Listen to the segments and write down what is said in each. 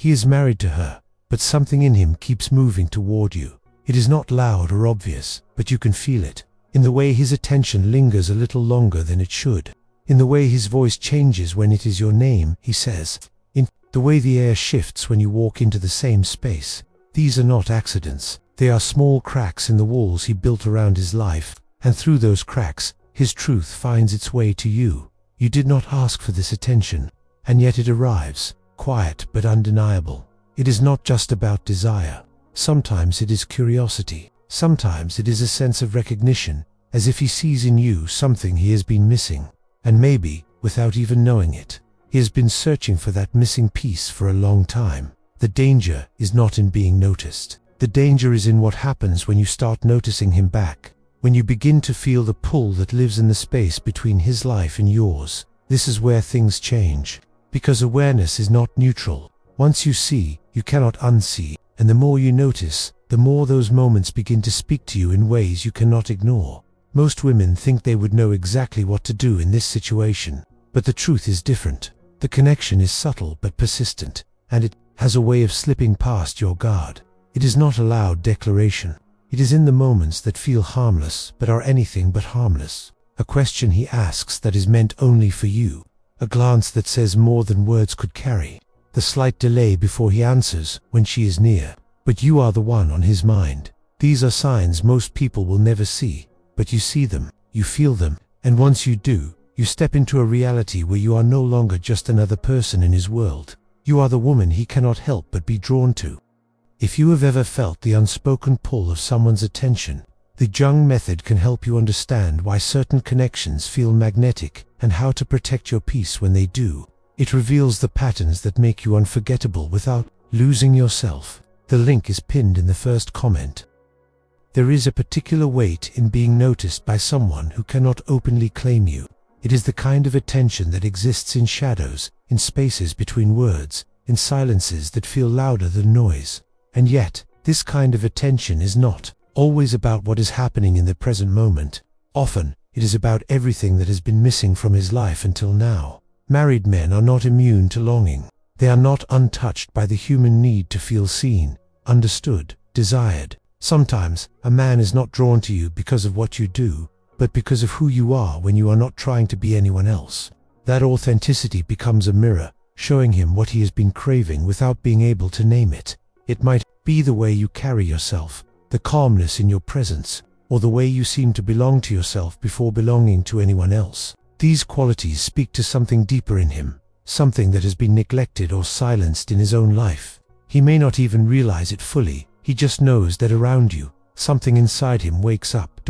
He is married to her, but something in him keeps moving toward you. It is not loud or obvious, but you can feel it. In the way his attention lingers a little longer than it should. In the way his voice changes when it is your name, he says. In the way the air shifts when you walk into the same space. These are not accidents. They are small cracks in the walls he built around his life, and through those cracks, his truth finds its way to you. You did not ask for this attention, and yet it arrives, quiet but undeniable. It is not just about desire. Sometimes it is curiosity. Sometimes it is a sense of recognition, as if he sees in you something he has been missing. And maybe, without even knowing it, he has been searching for that missing piece for a long time. The danger is not in being noticed. The danger is in what happens when you start noticing him back. When you begin to feel the pull that lives in the space between his life and yours. This is where things change. Because awareness is not neutral. Once you see, you cannot unsee. And the more you notice, the more those moments begin to speak to you in ways you cannot ignore. Most women think they would know exactly what to do in this situation. But the truth is different. The connection is subtle but persistent, and it has a way of slipping past your guard. It is not a loud declaration. It is in the moments that feel harmless but are anything but harmless. A question he asks that is meant only for you. A glance that says more than words could carry. The slight delay before he answers when she is near. But you are the one on his mind. These are signs most people will never see. But you see them, you feel them, and once you do, you step into a reality where you are no longer just another person in his world. You are the woman he cannot help but be drawn to. If you have ever felt the unspoken pull of someone's attention, the Jung method can help you understand why certain connections feel magnetic and how to protect your peace when they do. It reveals the patterns that make you unforgettable without losing yourself. The link is pinned in the first comment. There is a particular weight in being noticed by someone who cannot openly claim you. It is the kind of attention that exists in shadows, in spaces between words, in silences that feel louder than noise. And yet, this kind of attention is not always about what is happening in the present moment. Often, it is about everything that has been missing from his life until now. Married men are not immune to longing. They are not untouched by the human need to feel seen, understood, desired. Sometimes, a man is not drawn to you because of what you do, but because of who you are when you are not trying to be anyone else. That authenticity becomes a mirror, showing him what he has been craving without being able to name it. It might be the way you carry yourself, the calmness in your presence, or the way you seem to belong to yourself before belonging to anyone else. These qualities speak to something deeper in him, something that has been neglected or silenced in his own life. He may not even realize it fully, he just knows that around you, something inside him wakes up.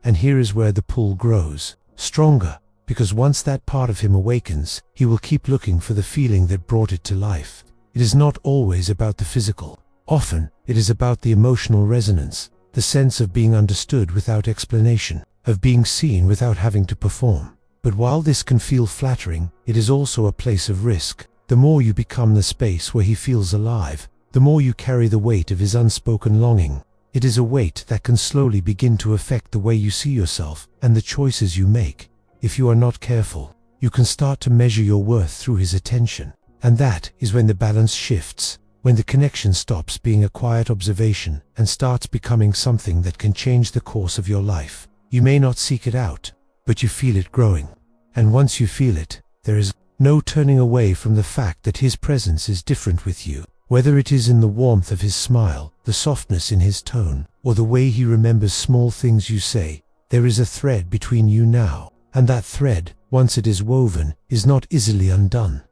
And here is where the pull grows stronger, because once that part of him awakens, he will keep looking for the feeling that brought it to life. It is not always about the physical. Often, it is about the emotional resonance, the sense of being understood without explanation, of being seen without having to perform. But while this can feel flattering, it is also a place of risk. The more you become the space where he feels alive, the more you carry the weight of his unspoken longing. It is a weight that can slowly begin to affect the way you see yourself and the choices you make. If you are not careful, you can start to measure your worth through his attention. And that is when the balance shifts, when the connection stops being a quiet observation and starts becoming something that can change the course of your life. You may not seek it out, but you feel it growing. And once you feel it, there is no turning away from the fact that his presence is different with you. Whether it is in the warmth of his smile, the softness in his tone, or the way he remembers small things you say, there is a thread between you now, and that thread, once it is woven, is not easily undone.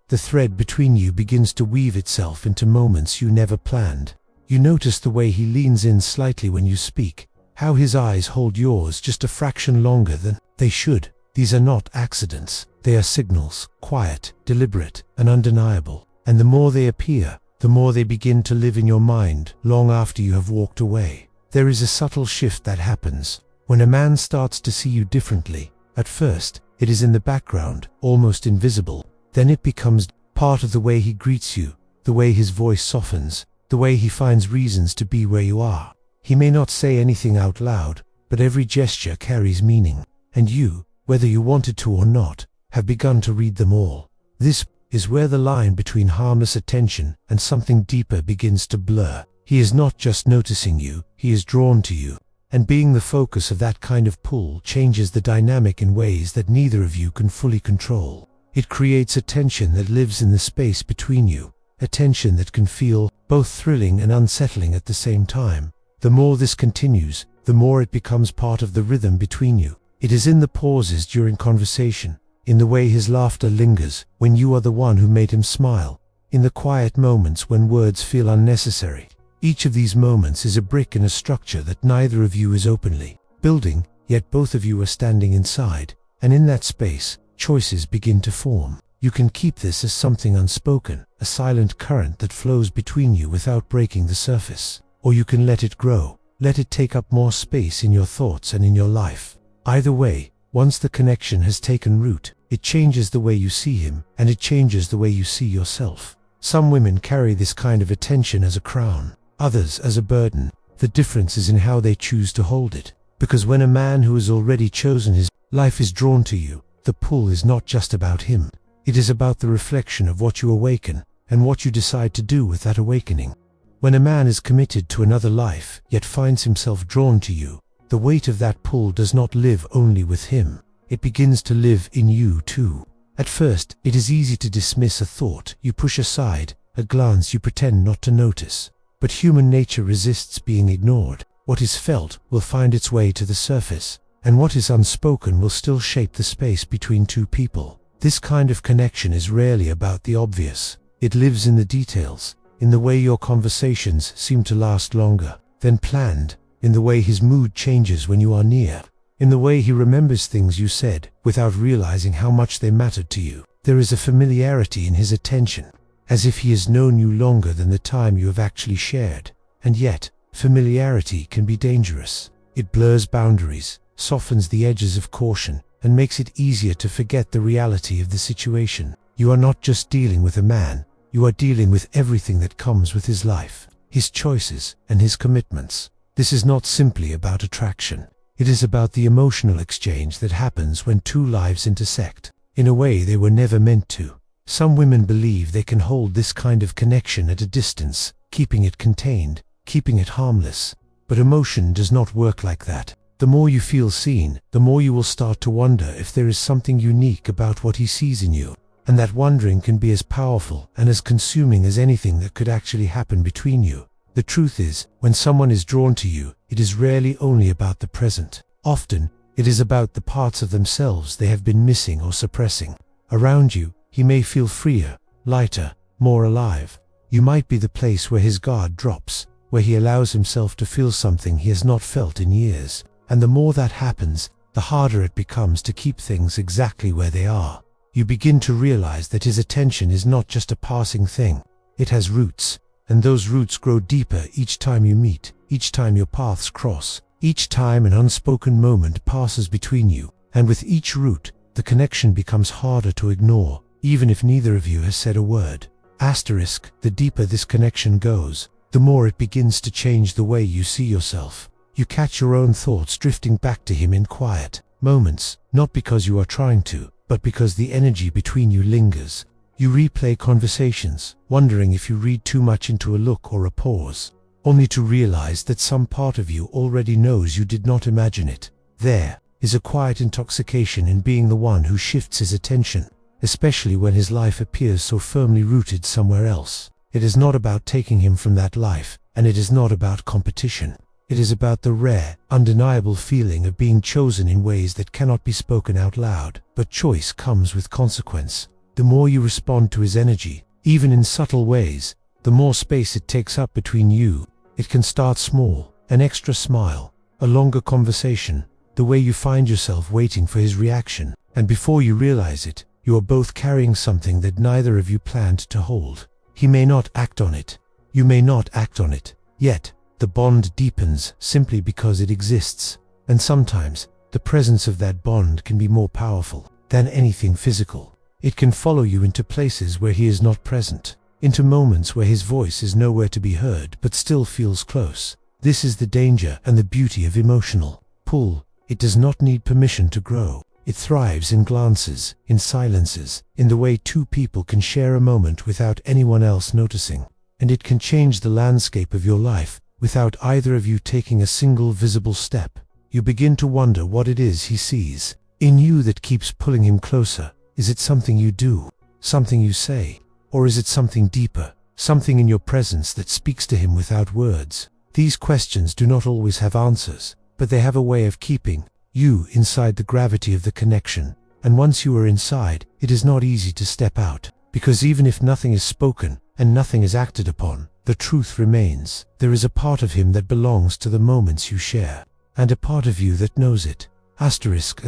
The thread between you begins to weave itself into moments you never planned. You notice the way he leans in slightly when you speak, how his eyes hold yours just a fraction longer than they should. These are not accidents, they are signals, quiet, deliberate, and undeniable. And the more they appear, the more they begin to live in your mind long after you have walked away. There is a subtle shift that happens when a man starts to see you differently. At first, it is in the background, almost invisible. Then it becomes part of the way he greets you, the way his voice softens, the way he finds reasons to be where you are. He may not say anything out loud, but every gesture carries meaning. And you, whether you wanted to or not, have begun to read them all. This is where the line between harmless attention and something deeper begins to blur. He is not just noticing you, he is drawn to you. And being the focus of that kind of pull changes the dynamic in ways that neither of you can fully control. It creates a tension that lives in the space between you, a tension that can feel both thrilling and unsettling at the same time. The more this continues, the more it becomes part of the rhythm between you. It is in the pauses during conversation, in the way his laughter lingers when you are the one who made him smile, in the quiet moments when words feel unnecessary. Each of these moments is a brick in a structure that neither of you is openly building, yet both of you are standing inside, and in that space, choices begin to form. You can keep this as something unspoken, a silent current that flows between you without breaking the surface. Or you can let it grow, let it take up more space in your thoughts and in your life. Either way, once the connection has taken root, it changes the way you see him, and it changes the way you see yourself. Some women carry this kind of attention as a crown, others as a burden. The difference is in how they choose to hold it. Because when a man who has already chosen his life is drawn to you, the pull is not just about him. It is about the reflection of what you awaken, and what you decide to do with that awakening. When a man is committed to another life, yet finds himself drawn to you, the weight of that pull does not live only with him. It begins to live in you too. At first, it is easy to dismiss a thought you push aside, a glance you pretend not to notice. But human nature resists being ignored. What is felt will find its way to the surface, and what is unspoken will still shape the space between two people. This kind of connection is rarely about the obvious. It lives in the details, in the way your conversations seem to last longer than planned, in the way his mood changes when you are near, in the way he remembers things you said without realizing how much they mattered to you. There is a familiarity in his attention, as if he has known you longer than the time you have actually shared. And yet, familiarity can be dangerous. It blurs boundaries, softens the edges of caution, and makes it easier to forget the reality of the situation. You are not just dealing with a man, you are dealing with everything that comes with his life, his choices, and his commitments. This is not simply about attraction. It is about the emotional exchange that happens when two lives intersect, in a way they were never meant to. Some women believe they can hold this kind of connection at a distance, keeping it contained, keeping it harmless. But emotion does not work like that. The more you feel seen, the more you will start to wonder if there is something unique about what he sees in you. And that wondering can be as powerful and as consuming as anything that could actually happen between you. The truth is, when someone is drawn to you, it is rarely only about the present. Often, it is about the parts of themselves they have been missing or suppressing. Around you, he may feel freer, lighter, more alive. You might be the place where his guard drops, where he allows himself to feel something he has not felt in years. And the more that happens, the harder it becomes to keep things exactly where they are. You begin to realize that his attention is not just a passing thing. It has roots, and those roots grow deeper each time you meet, each time your paths cross, each time an unspoken moment passes between you. And with each root, the connection becomes harder to ignore, even if neither of you has said a word. Asterisk, the deeper this connection goes, the more it begins to change the way you see yourself. You catch your own thoughts drifting back to him in quiet moments, not because you are trying to, but because the energy between you lingers. You replay conversations, wondering if you read too much into a look or a pause, only to realize that some part of you already knows you did not imagine it. There is a quiet intoxication in being the one who shifts his attention, especially when his life appears so firmly rooted somewhere else. It is not about taking him from that life, and it is not about competition. It is about the rare, undeniable feeling of being chosen in ways that cannot be spoken out loud. But choice comes with consequence. The more you respond to his energy, even in subtle ways, the more space it takes up between you. It can start small, an extra smile, a longer conversation, the way you find yourself waiting for his reaction. And before you realize it, you are both carrying something that neither of you planned to hold. He may not act on it. You may not act on it. Yet, the bond deepens simply because it exists. And sometimes, the presence of that bond can be more powerful than anything physical. It can follow you into places where he is not present, into moments where his voice is nowhere to be heard but still feels close. This is the danger and the beauty of emotional pull. It does not need permission to grow. It thrives in glances, in silences, in the way two people can share a moment without anyone else noticing. And it can change the landscape of your life without either of you taking a single visible step. You begin to wonder what it is he sees in you that keeps pulling him closer. Is it something you do, something you say, or is it something deeper, something in your presence that speaks to him without words? These questions do not always have answers, but they have a way of keeping you inside the gravity of the connection. And once you are inside, it is not easy to step out, because even if nothing is spoken and nothing is acted upon, the truth remains. There is a part of him that belongs to the moments you share, and a part of you that knows it. At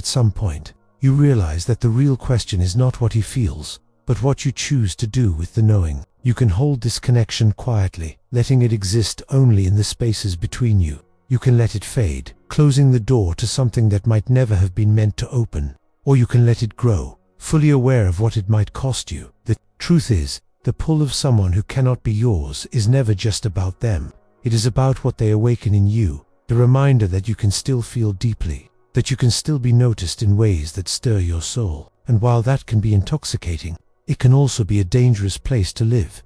some point, you realize that the real question is not what he feels, but what you choose to do with the knowing. You can hold this connection quietly, letting it exist only in the spaces between you. You can let it fade, closing the door to something that might never have been meant to open. Or you can let it grow, fully aware of what it might cost you. The truth is, the pull of someone who cannot be yours is never just about them. It is about what they awaken in you, the reminder that you can still feel deeply, that you can still be noticed in ways that stir your soul. And while that can be intoxicating, it can also be a dangerous place to live.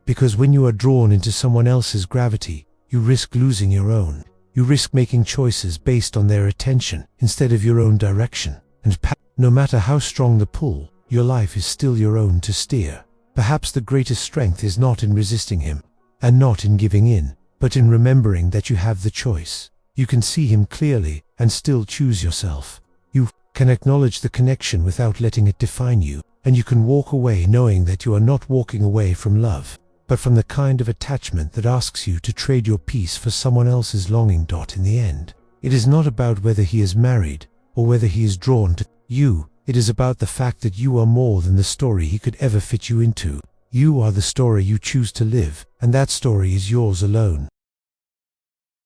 Because when you are drawn into someone else's gravity, you risk losing your own. You risk making choices based on their attention instead of your own direction. And no matter how strong the pull, your life is still your own to steer. Perhaps the greatest strength is not in resisting him, and not in giving in, but in remembering that you have the choice. You can see him clearly and still choose yourself. You can acknowledge the connection without letting it define you, and you can walk away knowing that you are not walking away from love, but from the kind of attachment that asks you to trade your peace for someone else's longing. In the end, it is not about whether he is married or whether he is drawn to you. It is about the fact that you are more than the story he could ever fit you into. You are the story you choose to live, and that story is yours alone.